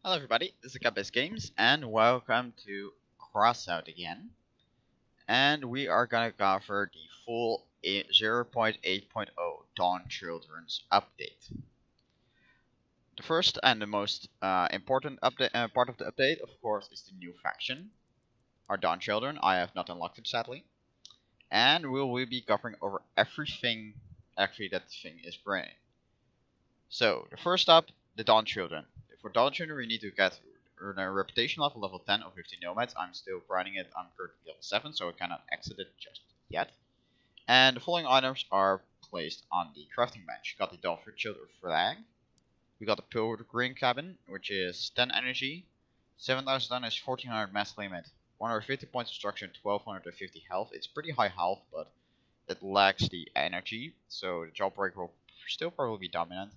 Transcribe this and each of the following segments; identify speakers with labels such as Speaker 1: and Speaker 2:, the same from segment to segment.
Speaker 1: Hello everybody, this is Gabby's Games, and welcome to Crossout again. And we are gonna cover the full 0.8.0 Dawn Children's update. The first and the most important part of the update, of course, is the new faction, our Dawn Children. I have not unlocked it, sadly. And we will be covering over everything actually that thing is bringing. So, the first up, the Dawn Children. For Dawn Children, we need to earn a reputation level 10 of 15 nomads. I'm still grinding it. I'm currently level 7, so I cannot exit it just yet. And the following items are placed on the crafting bench. We got the Dawn Children flag. We got the Pilgrim cabin, which is 10 energy, 7,000 damage, 1400 mass limit, 150 points of structure, and 1250 health. It's pretty high health, but it lacks the energy, so the Jawbreak will still probably be dominant.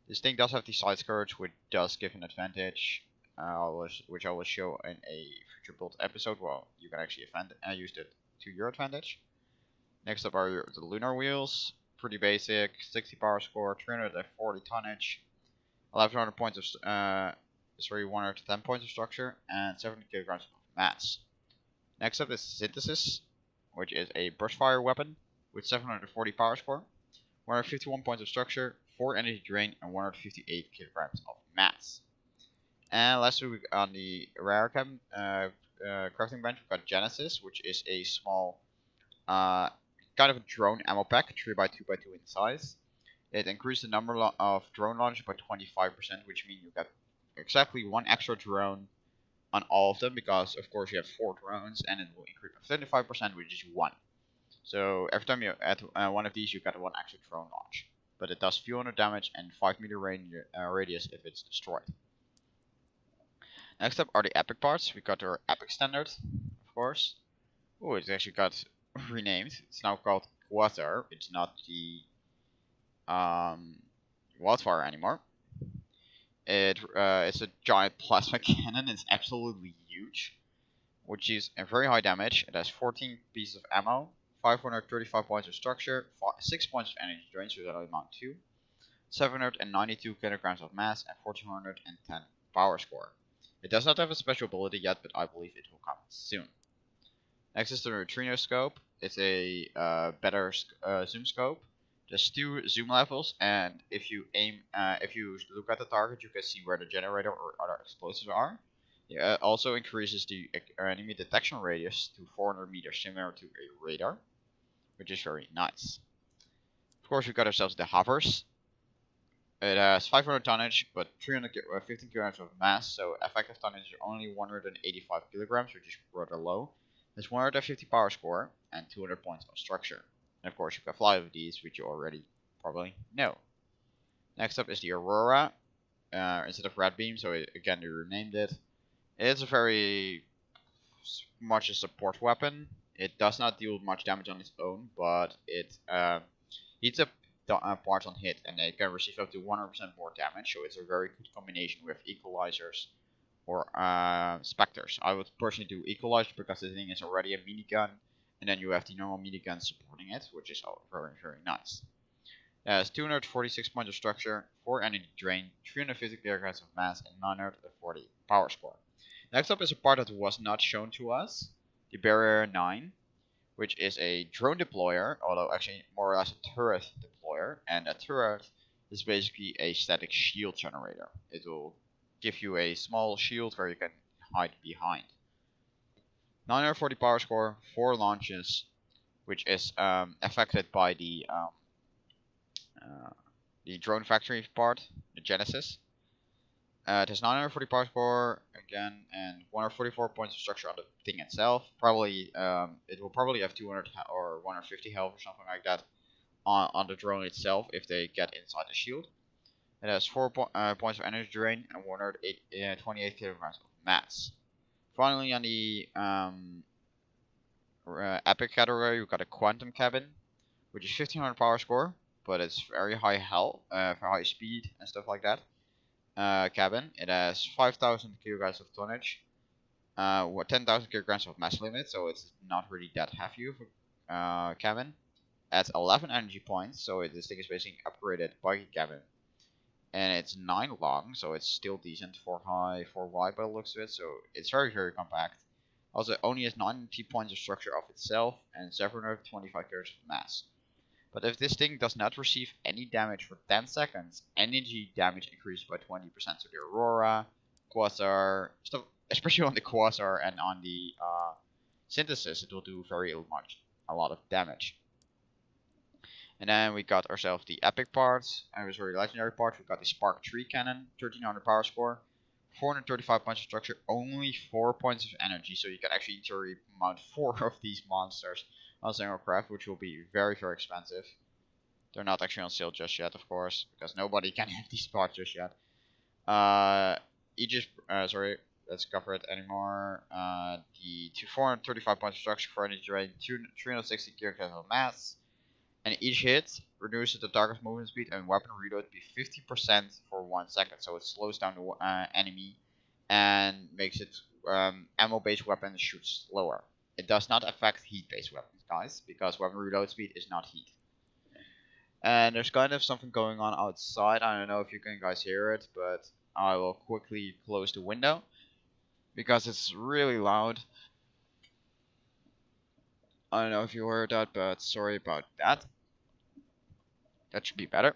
Speaker 1: This thing does have the side skirts, which does give an advantage, which I will show in a future build episode. Well, you can actually use it to your advantage. Next up are the lunar wheels, pretty basic, 60 power score, 340 tonnage, 1100 points of 110 points of structure, and 70 kilograms of mass. Next up is synthesis, which is a burst fire weapon with 740 power score, 151 points of structure, 4 energy drain, and 158 kilograms of mass. And lastly, on the rare crafting bench, we've got Genesis, which is a small, kind of a drone ammo pack, 3x2x2 in size. It increases the number of drone launches by 25%, which means you get exactly one extra drone on all of them, because of course you have 4 drones, and it will increase by 35%, which is 1. So every time you add one of these, you get 1 extra drone launch. But it does 200 damage and 5 meter radius if it's destroyed. Next up are the epic parts. We got our epic standard, of course. Oh, it actually got renamed. It's now called Quasar. It's not the wildfire anymore. It's a giant plasma cannon. It's absolutely huge, which is a very high damage. It has 14 pieces of ammo, 535 points of structure, 6 points of energy drain, so that'll amount to 792 kilograms of mass, and 1410 power score. It does not have a special ability yet, but I believe it will come soon. Next is the neutrino scope. It's a better zoom scope. There's 2 zoom levels, and if you look at the target, you can see where the generator or other explosives are. It also increases the enemy detection radius to 400 meters, similar to a radar, which is very nice. Of course, we got ourselves the hovers. It has 500 tonnage, but 315 kilograms of mass, so effective tonnage is only 185 kilograms, which is rather low. There's 150 power score and 200 points of structure. And of course, you can fly with these, which you already probably know. Next up is the Aurora, instead of Red Beam, so again, they renamed it. It's a very much a support weapon. It does not deal much damage on its own, but it heats up parts on hit, and it can receive up to 100% more damage. So it's a very good combination with equalizers or specters. I would personally do equalizer because the thing is already a minigun, and then you have the normal minigun supporting it, which is very, very nice. It has 246 points of structure, 4 energy drain, 350 kilograms of mass, and 940 power score. Next up is a part that was not shown to us, the Barrier 9, which is a drone deployer, although actually more or less a turret deployer, and a turret is basically a static shield generator. It will give you a small shield where you can hide behind. 940 power score, 4 launches, which is affected by the drone factory part, the Genesis. It has 940 power score again, and 144 points of structure on the thing itself. Probably, it will probably have 200 or 150 health or something like that on the drone itself if they get inside the shield. It has 4 points of energy drain and 128 kilograms of mass. Finally, on the epic category, we've got a quantum cabin, which is 1500 power score, but it's very high health, for high speed and stuff like that. Cabin. It has 5,000 kilograms of tonnage, 10,000 kilograms of mass limit, so it's not really that heavy of a cabin. Adds 11 energy points, so this thing is basically upgraded buggy cabin. and it's 9 long, so it's still decent for high, for wide by the looks of it, so it's very, very compact. Also, it only has 90 points of structure of itself, and 725 kilograms of mass. But if this thing does not receive any damage for 10 seconds, energy damage increases by 20%. So the Aurora, Quasar, stuff, especially on the Quasar and on the Synthesis, it will do very much, a lot of damage. And then we got ourselves the epic parts, and it was very legendary parts. We got the Spark 3 Cannon, 1300 power score, 435 points of structure, only 4 points of energy, so you can actually mount 4 of these monsters on single craft, which will be very, very expensive. They're not actually on sale just yet, of course, because nobody can have these parts just yet. Sorry, let's cover it anymore. The 435 points of structure for energy drain, 360 kilograms of mass, and each hit reduces the target's movement speed and weapon reload by 50% for 1 second. So it slows down the enemy and makes it ammo-based weapons shoot slower. It does not affect heat-based weapons, guys, because weapon reload speed is not heat. And there's kind of something going on outside. I don't know if you can guys hear it, but I will quickly close the window because it's really loud. I don't know if you heard that, but sorry about that. That should be better.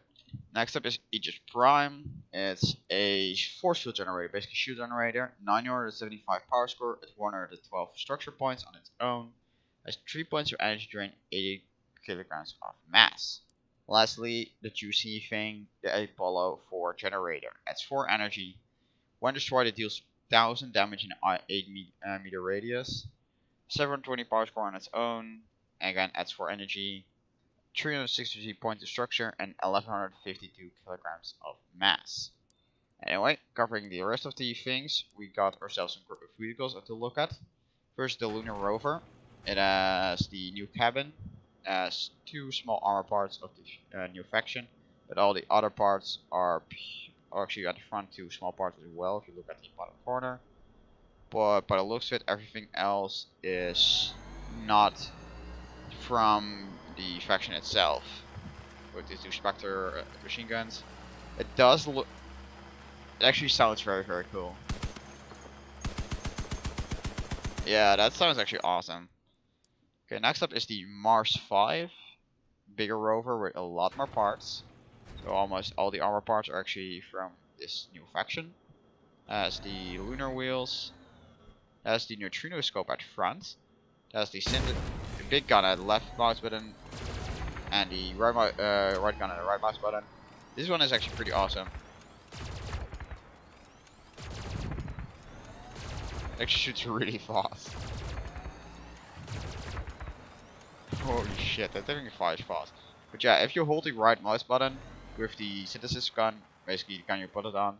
Speaker 1: Next up is Aegis Prime. It's a force field generator, basically shield generator. 975 power score at 112 structure points on its own. Has 3 points of energy drain, 80 kilograms of mass. Lastly, the juicy thing, the Apollo 4 generator. Adds 4 energy. When destroyed, it deals 1000 damage in an 8 meter radius. 720 power score on its own. Again, adds 4 energy. 363 points of structure and 1152 kilograms of mass. Anyway, covering the rest of the things, we got ourselves some vehicles to look at. First, the Lunar Rover. It has the new cabin, has 2 small armor parts of the new faction, but all the other parts are actually at the front 2 small parts as well, if you look at the bottom corner. But by the looks of it, everything else is not from the faction itself. With these 2 Spectre machine guns. It does look... It actually sounds very, very cool. Yeah, that sounds actually awesome. Okay, next up is the Mars 5. Bigger rover with a lot more parts. So almost all the armor parts are actually from this new faction. Has the lunar wheels. Has the neutrino scope at front. Has the big gun at the left mouse button. And the right gun at the right mouse button. This one is actually pretty awesome. It actually shoots really fast. Holy shit, that thing fires fast. But yeah, if you hold the right mouse button with the synthesis gun, basically the gun you put it on,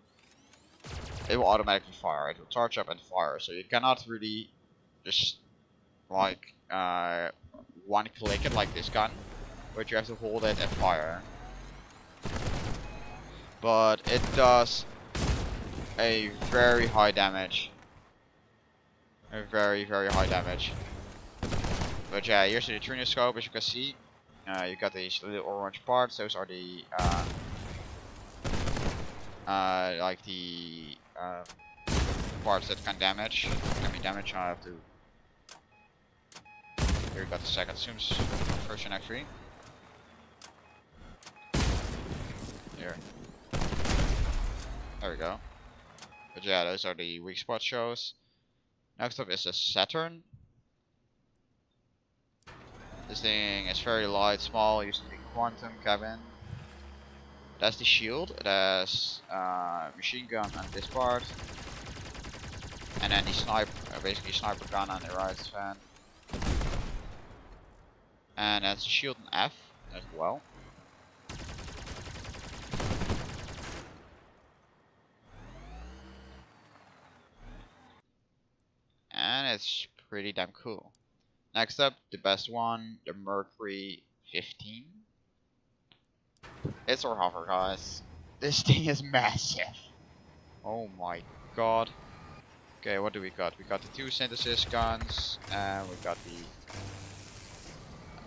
Speaker 1: it will automatically fire. It will charge up and fire. So you cannot really just like one click it like this gun, but you have to hold it and fire. But it does a very high damage. A very, very high damage. But yeah, here's the neutrino scope, as you can see. You got these little orange parts. Those are the like the parts that can damage. I have to. Here we got the second zooms version actually. Here. There we go. But yeah, those are the weak spot shows. Next up is the Saturn. This thing is very light, small, using the quantum cabin. That's the shield. It has machine gun on this part, and then the sniper, basically sniper gun on the right fan. And that's the shield and F as well. And it's pretty damn cool. Next up, the best one, the Mercury 15. It's our hover, guys. This thing is massive. Oh my god. Okay, what do we got? We got the 2 synthesis guns, and we got the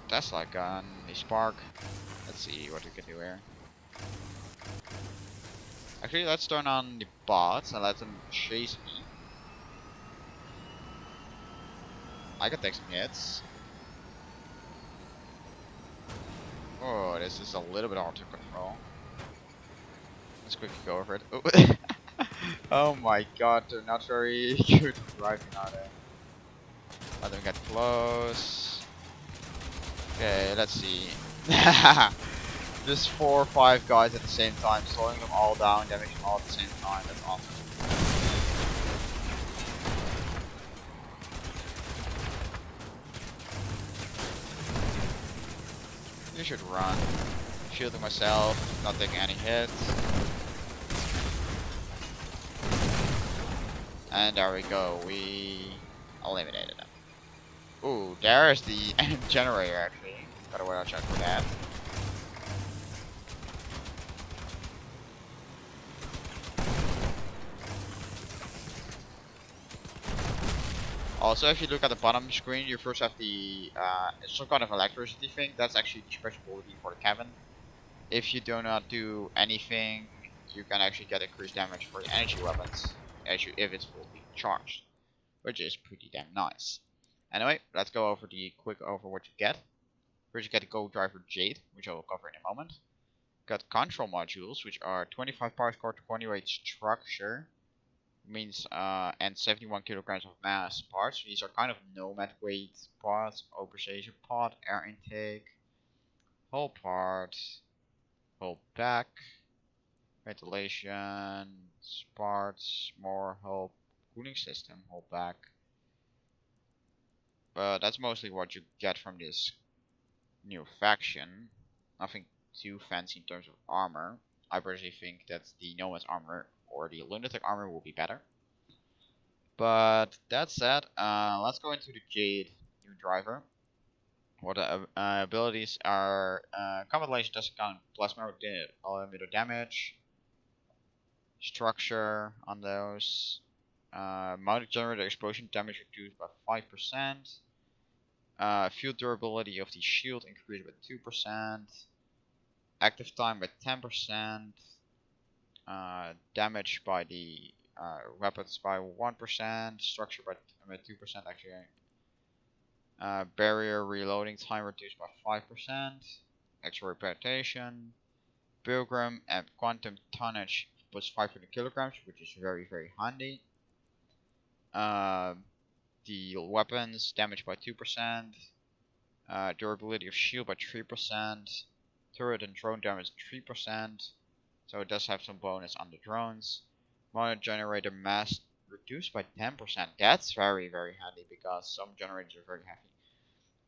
Speaker 1: Tesla gun, the Spark. Let's see what we can do here. Actually, let's turn on the bots and let them chase me. I can take some hits. Oh, this is a little bit hard to control. Let's quickly go over it. Oh, oh my god, they're not very good driving, are they? Let them get close. Okay, let's see. Just 4 or 5 guys at the same time, slowing them all down, damaging them all at the same time. That's awesome. You should run. Shielding myself, not taking any hits. And there we go, we eliminated them. Ooh, there's the generator actually. Gotta watch out for that. Also, if you look at the bottom screen, you first have the some kind of electricity thing. That's actually the special ability for the cabin. If you do not do anything, you can actually get increased damage for the energy weapons if it's fully charged, which is pretty damn nice. Anyway, let's go over the quick over what you get. First, you get the co-driver Jade, which I will cover in a moment. Got control modules, which are 25 power score, 20 weight structure, means and 71 kilograms of mass parts. These are kind of nomad weight parts, operation pod, air intake, whole part, whole back, ventilation, parts, more whole cooling system, whole back. But that's mostly what you get from this new faction. Nothing too fancy in terms of armor. I personally think that the Nomad's armor or the Lunatic armor will be better. But that said, let's go into the Jade new driver. What the abilities are: combat laser doesn't count plasma meter damage, structure on those, mounted generator explosion damage reduced by 5%, field durability of the shield increased by 2%, active time by 10%, damage by the weapons by 1%, structure by 2% actually. Barrier reloading time reduced by 5%, extra reputation, Pilgrim and quantum tonnage plus 500 kilograms, which is very handy. The weapons damage by 2%, durability of shield by 3%, turret and drone damage 3%, so it does have some bonus on the drones. Mono generator mass reduced by 10%. That's very handy because some generators are very heavy.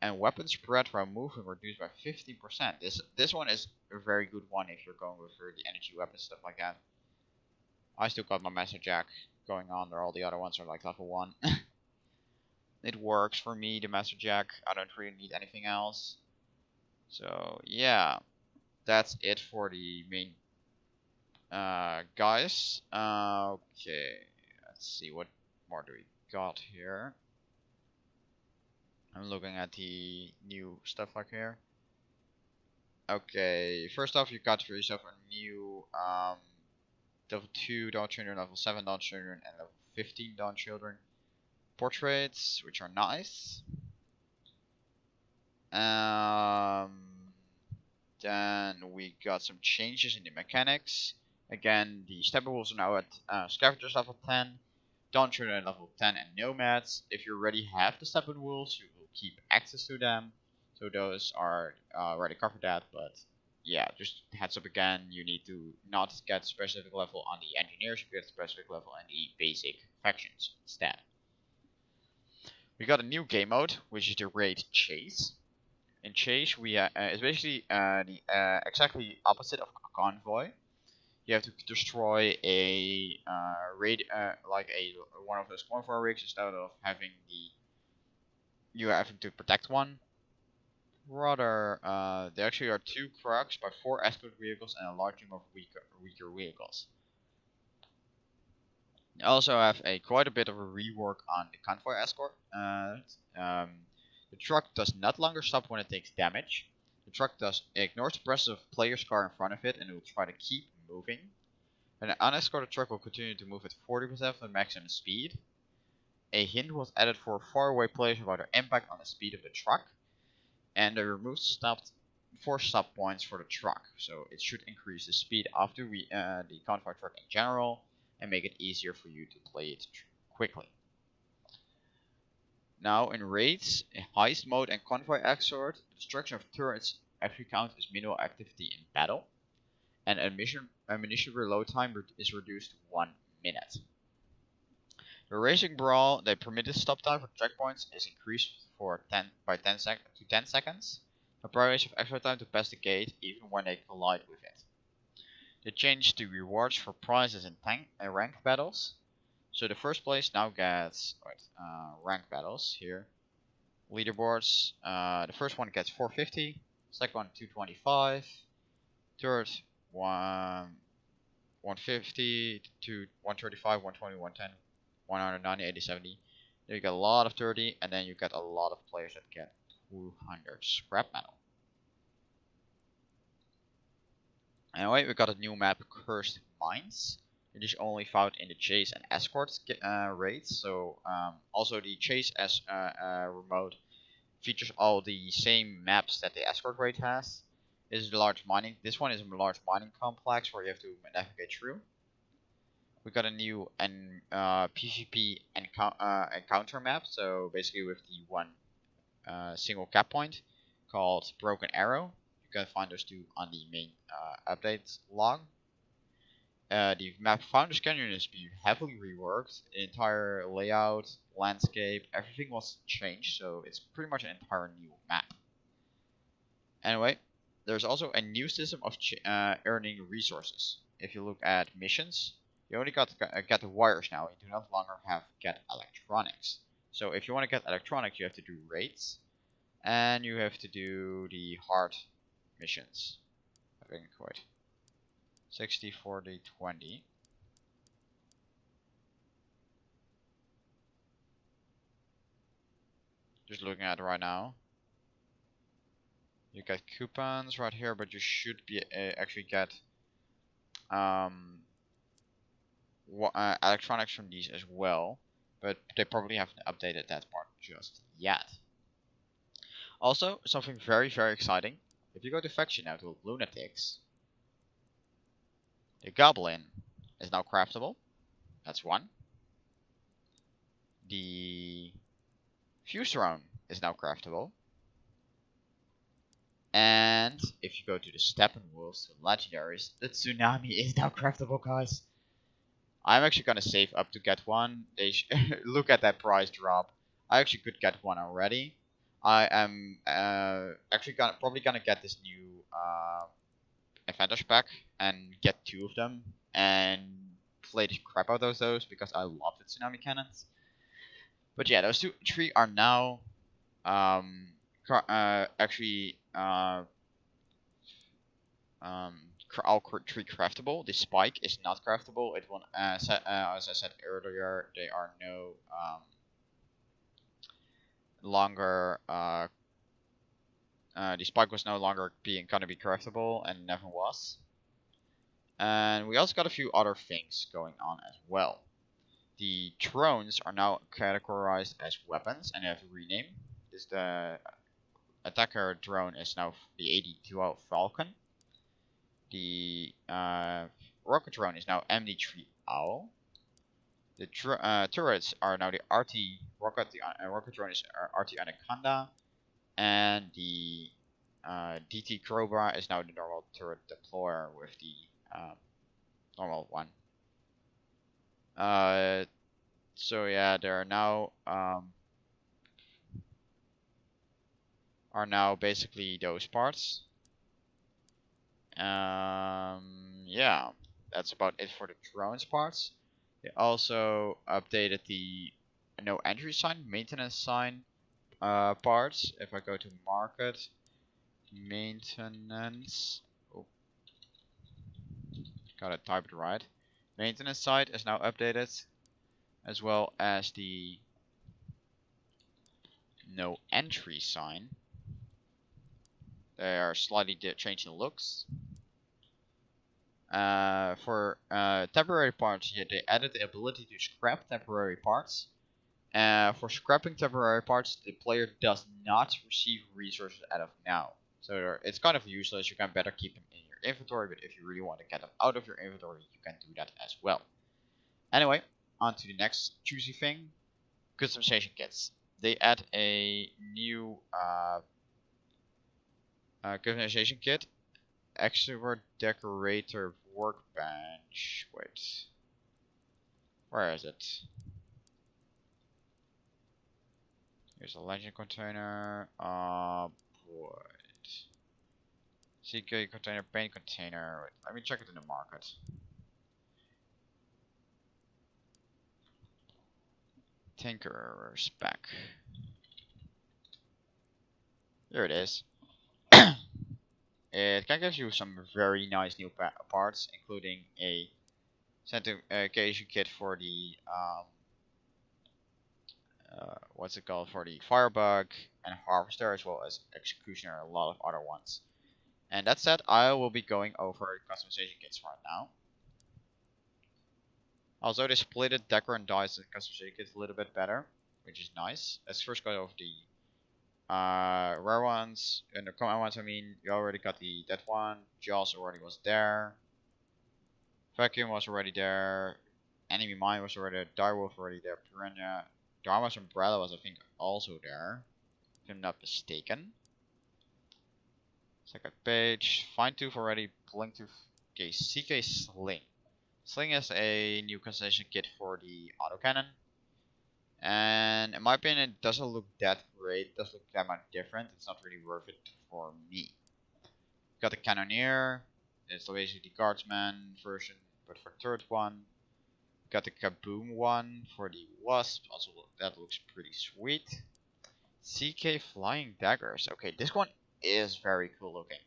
Speaker 1: And weapon spread while moving reduced by 50%. This one is a very good one if you're going with the energy weapons, stuff like that. I still got my Master Jack going on there. All the other ones are like level 1. It works for me, the Master Jack. I don't really need anything else. So yeah, that's it for the main guys. Okay, let's see what more do we got here. I'm looking at the new stuff like here. Okay, first off, you got for yourself a new level 2 Dawn Children, level 7 Dawn Children, and level 15 Dawn Children portraits, which are nice. Then we got some changes in the mechanics. Again, the stepper wolves are now at scavengers level 10, Dawn Children at level 10, and nomads. If you already have the stepper wolves, you will keep access to them. So those are already covered that, but yeah, just heads up again, you need to not get specific level on the engineers, you get specific level on the basic factions instead. We got a new game mode, which is the Raid Chase. In Chase, we it's basically the exactly opposite of Convoy. You have to destroy a raid, like one of those convoy rigs instead of having you having to protect one. Rather, there actually are 2 trucks by 4 escort vehicles and a large number of weaker vehicles. You also have quite a bit of a rework on the convoy escort. The truck does not longer stop when it takes damage. The truck ignores the presence of player's car in front of it and it will try to keep moving. An unescorted truck will continue to move at 40% of the maximum speed. A hint was added for faraway players about the impact on the speed of the truck. And they removed 4 stop points for the truck, so it should increase the speed of the convoy truck in general and make it easier for you to play it quickly. Now in raids, in heist mode and convoy exort, the destruction of turrets actually count as minimal activity in battle, and ammunition reload time is reduced to 1 minute. The racing brawl, the permitted stop time for checkpoints is increased for 10 to 10 seconds. A priority of extra time to pass the gate even when they collide with it. They changed the rewards for prizes in ranked battles. So the first place now gets ranked battles here. Leaderboards. The first one gets 450, second one 225, third one 150 to 135, 120, 110. 190, 80, 70. Then you get a lot of 30, and then you get a lot of players that get 200 scrap metal. Anyway, we got a new map, Cursed Mines. It is only found in the chase and escort raids. So also the chase as remote features all the same maps that the escort raid has. This is the large mining. This one is a large mining complex where you have to navigate through. We got a new PvP encounter map, so basically with the one single cap point called Broken Arrow. You can find those two on the main update log. The map Founders Canyon has been heavily reworked. The entire layout, landscape, everything was changed, so it's pretty much an entire new map. Anyway, there's also a new system of earning resources. If you look at missions, you only get the wires now. You do not longer have get electronics. So if you want to get electronics, you have to do raids, and you have to do the hard missions. I think quite 60, 40, 20. Just looking at it right now. You get coupons right here, but you should be actually get electronics from these as well, but they probably haven't updated that part just yet. Also, something very exciting. If you go to faction now to lunatics, the goblin is now craftable. That's one. The fuse drone is now craftable. And if you go to the Steppenwolves, the legendaries, the tsunami is now craftable, guys. I'm actually gonna save up to get one. They look at that price drop. I actually could get one already. I am actually probably gonna get this new advantage pack and get 2 of them and play the crap out of those because I love the tsunami cannons. But yeah, those 3 are now actually all 3 craftable. The spike is not craftable. It won't, as I said earlier, they are no longer. The spike was no longer gonna be craftable, and never was. And we also got a few other things going on as well. The drones are now categorized as weapons, and they have a rename. This the attacker drone is now the 82 Falcon. The rocket drone is now MD3 Owl. The turrets are now the RT rocket. The rocket drone is RT Anaconda, and the DT Cobra is now the normal turret deployer with the normal one. So yeah, there are now basically those parts. Yeah, that's about it for the drones parts. They also updated the no entry sign, maintenance sign parts. If I go to market, maintenance, oh, gotta type it right. Maintenance side is now updated, as well as the no entry sign. They are slightly changing looks. For temporary parts, yeah, they added the ability to scrap temporary parts. For scrapping temporary parts, the player does not receive resources out of now. So it's kind of useless. You can better keep them in your inventory, but if you really want to get them out of your inventory, you can do that as well. Anyway, on to the next juicy thing, customization kits. They add a new customization kit, extrovert decorator workbench. Wait, where is it? Here's a legend container. Boy. CK container, paint container. Wait, let me check it in the market. Tinkerer spec. Here it is. It can give you some very nice new parts, including a certification kit for the what's it called, for the firebug and harvester, as well as executioner, and a lot of other ones. And that said, I will be going over customization kits right now. Also, they split it decor and dice and customization kits a little bit better, which is nice. Let's first go over the rare ones and the common ones. I mean, you already got that one. Jaws already was there. Vacuum was already there. Enemy mine was already there. Direwolf already there. Piranha. Dharma's umbrella was, I think, also there, if I'm not mistaken. Second page. Fine tooth already. Blink tooth. Okay, CK Sling. Sling is a new concession kit for the autocannon. And in my opinion, it doesn't look that great. It doesn't look that much different. It's not really worth it for me. Got the Cannoneer. It's basically the Guardsman version, but for third one. Got the Kaboom one for the Wasp. Also, that looks pretty sweet. CK Flying Daggers. Okay, this one is very cool looking.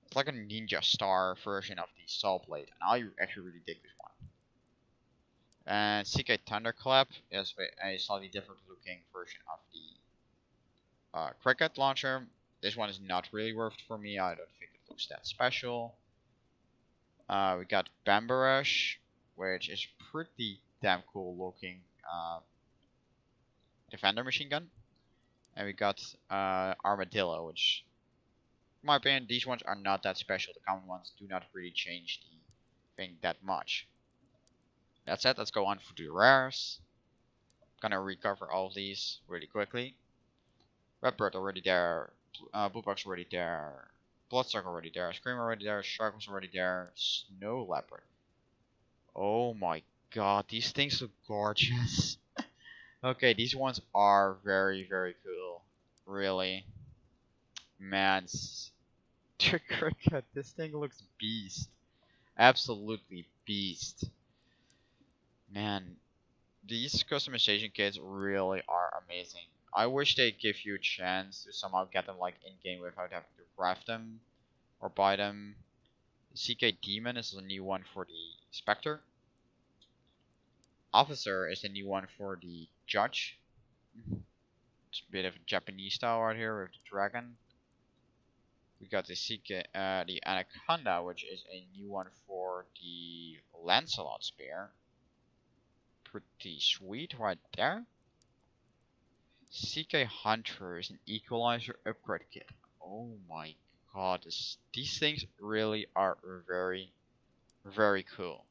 Speaker 1: It's like a Ninja Star version of the Saw Blade, and I actually really dig this one. And CK Thunderclap is a slightly different looking version of the Cricket launcher. This one is not really worth it for me. I don't think it looks that special. We got Bambarash, which is pretty damn cool looking Defender machine gun. And we got Armadillo, which, in my opinion, these ones are not that special. The common ones do not really change the thing that much. That said, let's go on for the rares. Gonna recover all of these really quickly. Redbird already there. Blue Box already there. Bloodstock already there. Scream already there. Shark was already there. Snow Leopard. Oh my god, these things look gorgeous. Okay, these ones are very, very cool. Really. Man, Cricket, this thing looks beast. Absolutely beast. Man, these customization kits really are amazing. I wish they'd give you a chance to somehow get them like in-game without having to craft them or buy them. The CK Demon is a new one for the Spectre. Officer is a new one for the Judge. It's a bit of a Japanese style right here with the dragon. We got the the Anaconda, which is a new one for the Lancelot Spear. Pretty sweet right there. CK Hunter is an Equalizer upgrade kit. Oh my god, these things really are very, very cool.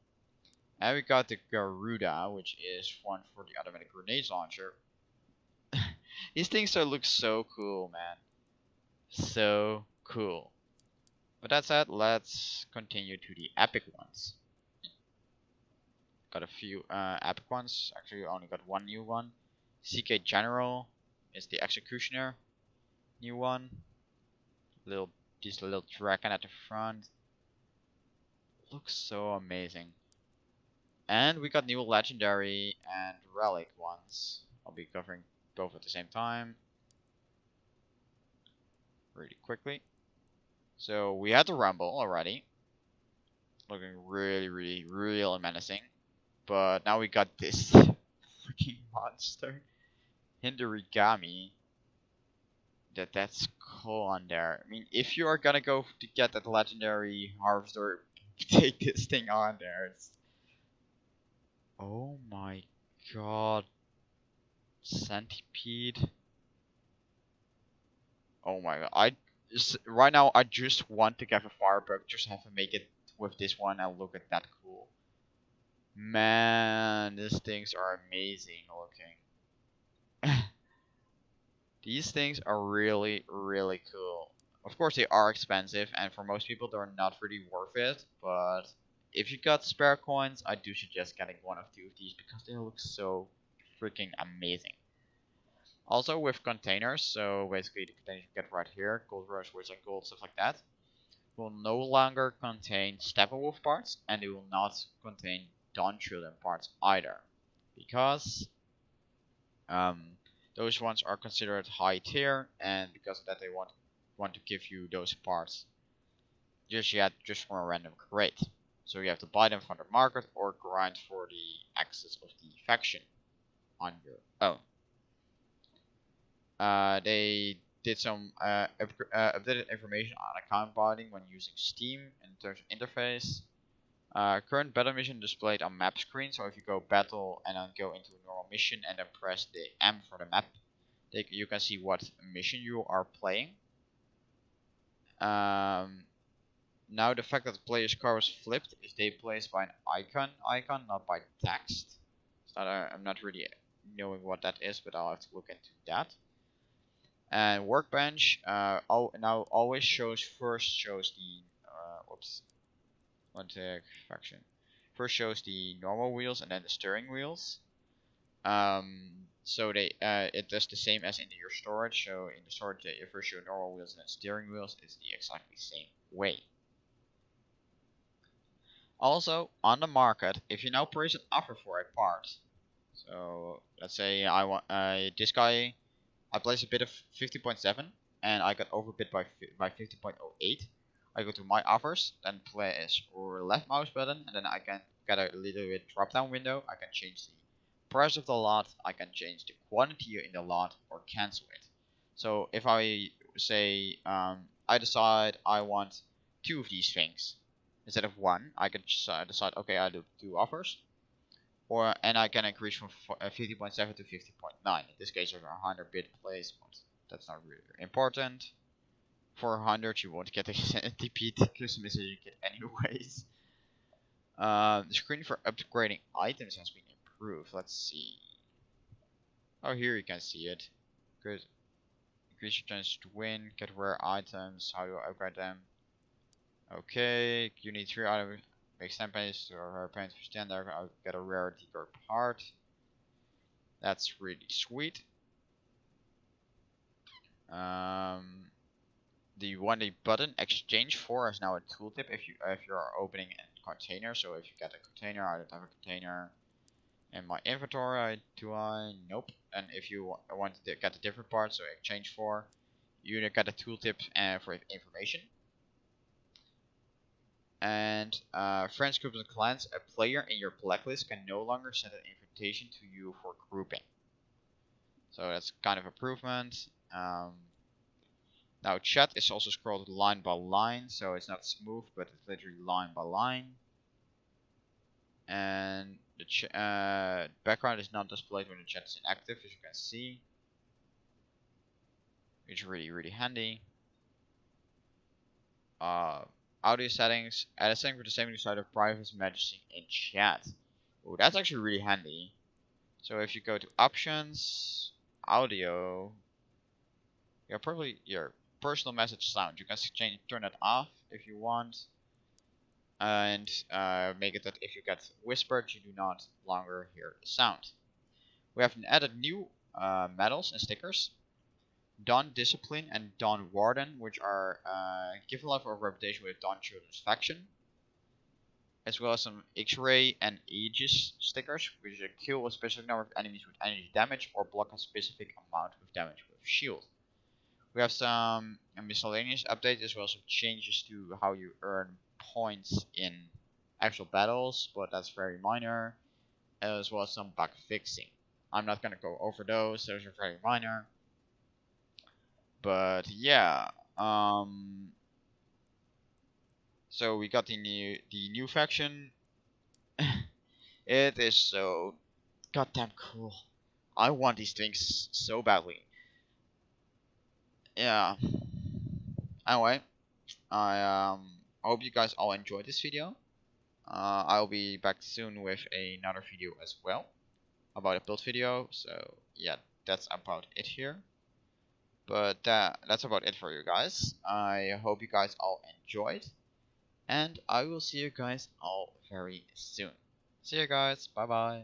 Speaker 1: And we got the Garuda, which is one for the automatic grenade launcher. These things look so cool, man. So cool. But that said, let's continue to the epic ones. Got a few epic ones. Actually, only got one new one. CK General is the Executioner. New one. This little dragon at the front. Looks so amazing. And we got new legendary and relic ones. I'll be covering both at the same time. Really quickly. So we had the Rumble already. Looking really, really, really menacing. But now we got this freaking monster. Hinderigami. That's cool on there. I mean, if you are gonna go to get that legendary harvester, take this thing on there. Oh my god. Centipede. Oh my god. Right now I just want to get a firebug, just have to make it with this one and look at that cool. Man, these things are amazing looking. These things are really, really cool. Of course, they are expensive, and for most people, they're not really worth it. But if you got spare coins, I do suggest getting one of two of these because they look so freaking amazing. Also with containers, so basically the containers you get right here, gold rush, which and gold, stuff like that, will no longer contain Steppenwolf parts, and they will not contain Dawn Children parts either, because um, those ones are considered high tier, and because of that they want to give you those parts just from a random crate. So you have to buy them from the market or grind for the access of the faction on your own. They did some updated information on account binding when using Steam in terms of interface. Current battle mission displayed on map screen, so if you go battle and then go into a normal mission and then press the M for the map, you can see what mission you are playing. Now the fact that the player's car was flipped is they placed by an icon, not by text. So I'm not really knowing what that is, but I'll have to look into that. And workbench now always shows the whoops, one tick faction. First shows the normal wheels and then the steering wheels. So it does the same as in your storage. So in the storage, you first show normal wheels and then steering wheels. It's the exactly same way. Also, on the market, if you now place an offer for a part, so let's say I want this guy, I place a bid of 50.7 and I got overbid by 50.08. I go to my offers, then place or left mouse button, and then I can get a little bit drop down window. I can change the price of the lot, I can change the quantity in the lot, or cancel it. So if I say I decide I want 2 of these things instead of 1, I can decide okay, I do 2 offers, and I can increase from 50.7 to 50.9. In this case, there's a 100 bid place, but that's not really important. For 100, you won't get a TP customization kit anyways. The screen for upgrading items has been improved. Let's see. Oh, here you can see it. Good. Increase your chance to win. Get rare items. How do I upgrade them? Okay. You need 3 items. Make stamp paste or rare paint for standard. I'll get a rare decor part. That's really sweet. The button exchange for is now a tooltip if you are opening a container. So if you get a container, I don't have a container in my inventory. Do I? Nope. And if you want to get a different part, so exchange for, you get a tooltip for information. And friends, groups, and clans, a player in your blacklist can no longer send an invitation to you for grouping. So that's kind of improvement. Now chat is also scrolled line by line, so it's not smooth, but it's literally line by line. And the background is not displayed when the chat is inactive, as you can see, which is really handy. Audio settings, add a setting for disabling side of privacy messaging in chat. Oh, that's actually really handy. So if you go to options, audio, probably your personal message sound. You can turn it off if you want, and make it that if you get whispered, you do not longer hear the sound. We have added new medals and stickers. Dawn Discipline and Dawn Warden, which are give a level of reputation with Dawn Children's faction, as well as some X-ray and Aegis stickers, which kill a specific number of enemies with energy damage or block a specific amount of damage with shield. We have some miscellaneous updates as well as some changes to how you earn points in actual battles, but that's very minor, as well as some bug fixing. I'm not gonna go over those are very minor. But yeah, So we got the new faction. It is so goddamn cool. I want these things so badly. Yeah. Anyway, I hope you guys all enjoyed this video. I'll be back soon with another video as well about a build video. So yeah, that's about it here. But that's about it for you guys. I hope you guys all enjoyed, and I will see you guys all very soon. See you guys. Bye bye.